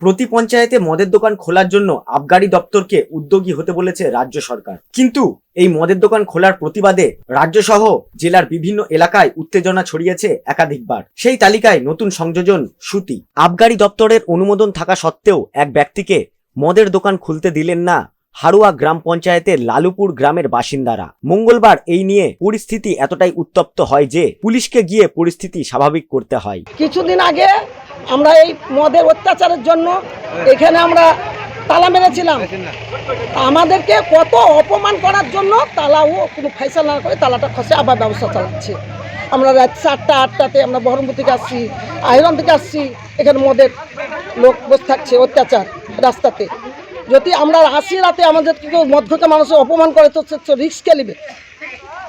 প্রতি পঞ্চায়েতে মদের দোকান খোলার জন্য আবগারি দপ্তরকে উদ্যোগী হতে বলেছে রাজ্য সরকার। কিন্তু এই মদের দোকান খোলার প্রতিবাদে রাজ্য সহ জেলার বিভিন্ন এলাকায় উত্তেজনা ছড়িয়েছে একাধিকবার। সেই তালিকায় নতুন সংযোজন সুতি। আবগারি দপ্তরের অনুমোদন থাকা সত্ত্বেও এক ব্যক্তিকে মদের দোকান খুলতে দিলেন না হাড়ুয়া গ্রাম পঞ্চায়েতের লালুপুর গ্রামের বাসিন্দারা। মঙ্গলবার এই নিয়ে পরিস্থিতি এতটাই উত্তপ্ত হয় যে পুলিশকে গিয়ে পরিস্থিতি স্বাভাবিক করতে হয়। কিছুদিন আগে আমরা এই মদের অত্যাচারের জন্য এখানে আমরা তালা মেরেছিলাম। আমাদেরকে কত অপমান করার জন্য তালাও কোনো ফয়সালা না করে তালাটা খসে আবার ব্যবস্থা চালাচ্ছে। আমরা রাত 4টা 8টাতে আমরা বহরমপুর থেকে আসছি, আইরন থেকে আসছি, এখানে মদের লোক বসে থাকছে অত্যাচার রাস্তাতে। যদি আমরা আসি রাতে আমাদের কেউ মদ খেতে মানুষের অপমান করে তো রিস্ক কে নেবে।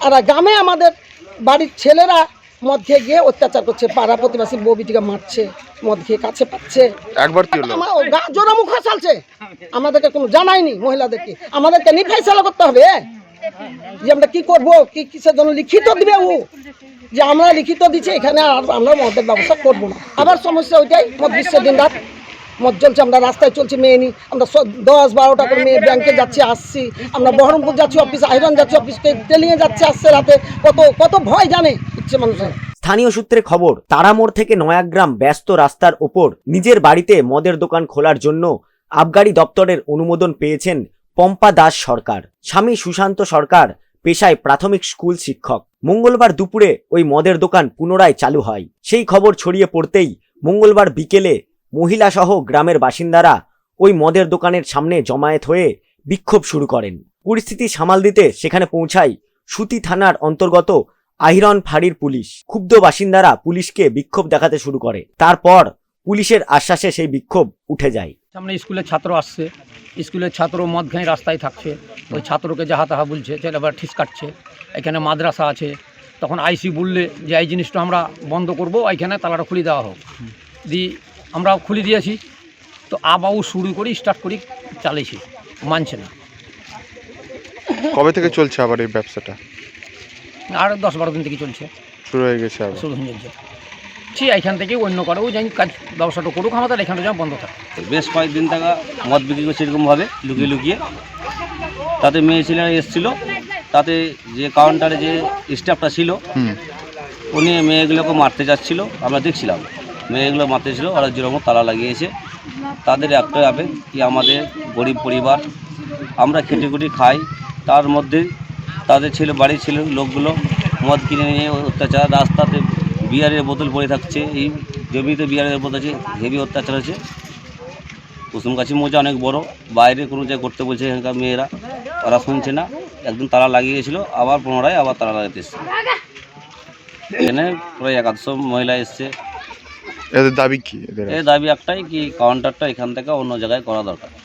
আর গ্রামে আমাদের বাড়ির ছেলেরা মদ খেয়ে গিয়ে অত্যাচার করছে, পাড়া প্রতিবেশী বউ বিটিকে মারছে, মদ খেয়ে কাছে পাচ্ছে। একবার কি হলো? আমার জোড়া মুখ চালছে, আমাদেরকে কোনো জানায়নি। মহিলাদেরকে আমাদেরকে নি ফয়সালা করতে হবে যে আমরা কি করবো, কি কিসের জন্য লিখিত দিবে ও যে আমরা লিখিত দিচ্ছি এখানে আর আমরা মদের ব্যবস্থা করবো না। আবার সমস্যা ওইটাই, মদ বিশ্বের দিন রাত মদ চলছে, আমরা রাস্তায় চলছি মেয়ে নি, আমরা 10-12টা করে মেয়ে ব্যাংকে যাচ্ছি আসছি, আমরা বহরমপুর যাচ্ছি অফিস, আইরন যাচ্ছি অফিস, ট্রেনিংয়ে যাচ্ছে আসছে রাতে। কত কত ভয় জানে ইচ্ছে মানুষের। স্থানীয় সূত্রে খবর, তারামোড় থেকে নয়াগ্রাম ব্যস্ত রাস্তার ওপর নিজের বাড়িতে মদের দোকান খোলার জন্য আবগারি দপ্তরের অনুমোদন পেয়েছেন পম্পা দাস সরকার। স্বামী সুশান্ত সরকার পেশায় প্রাথমিক স্কুল শিক্ষক। মঙ্গলবার দুপুরে ওই মদের দোকান পুনরায় চালু হয়। সেই খবর ছড়িয়ে পড়তেই মঙ্গলবার বিকেলে মহিলা সহ গ্রামের বাসিন্দারা ওই মদের দোকানের সামনে জমায়েত হয়ে বিক্ষোভ শুরু করেন। পরিস্থিতি সামাল দিতে সেখানে পৌঁছায় সুতি থানার অন্তর্গত আহিরন ফাঁড়ির পুলিশ। ক্ষুব্ধ বাসিন্দারা পুলিশকে বিক্ষোভ দেখাতে শুরু করে। তারপর পুলিশের আশ্বাসে সেই বিক্ষোভ উঠে যায়। সামনে স্কুলের ছাত্র আসছে, স্কুলের ছাত্র মদ খেয়ে রাস্তায় থাকছে, ওই ছাত্রকে যাহা তাহা বলছে, ছেলেবার ঠিস কাটছে। এখানে মাদ্রাসা আছে, তখন আইসি বললে যে এই জিনিসটা আমরা বন্ধ করব, এখানে তালাটা খুলে দেওয়া হোক। আমরা খুলে দিয়েছি, তো আবাও শুরু করি স্টার্ট করি চালিয়েছি, মানছে না। কবে থেকে চলছে আবার এই ব্যবসাটা? আর 10-12 দিন থেকে চলছে, শুরু হয়ে গেছে আবার? শুরু হয়ে গেছে। এখান থেকে অন্য কারো যাই কাজ ব্যবসাটা করুক, আমাদের এখানে যেন বন্ধ থাকে। বেশ কয়েকদিন টাকা মদ বিক্রি করছে এরকমভাবে লুকিয়ে লুকিয়ে। তাতে মেয়ে ছেলেরা এসেছিলো, তাতে যে কাউন্টারে যে স্টাফটা ছিল উনি মেয়েগুলোকে মারতে যাচ্ছিলো, আমরা দেখছিলাম মেয়েগুলো মারতে ছিল। ওরা যেরকম তালা লাগিয়েছে, তাদের একটা আবেগ কি আমাদের গরিব পরিবার, আমরা খেটে খুঁটি খাই, তার মধ্যে তাদের ছেলে বাড়ির ছেলে লোকগুলো মদ কিনে নিয়ে অত্যাচার। রাস্তাতে বিয়ারের বোতল পড়ে থাকছে, এই জমিতে বিয়ারের বোতল আছে, হেভি অত্যাচার আছে। কুসুমগাছি মৌজা অনেক বড়, বাইরে কোনো জায়গায় করতে বলছে এখানকার মেয়েরা, ওরা শুনছে না। একদিন তালা লাগিয়েছিল, আবার পুনরায় আবার তালা লাগাতে এসছে। এখানে প্রায় 100 মহিলা এসছে। এদের দাবি কি? এই দাবি একটাই কি কাউন্টারটা এখান থেকে অন্য জায়গায় করা দরকার।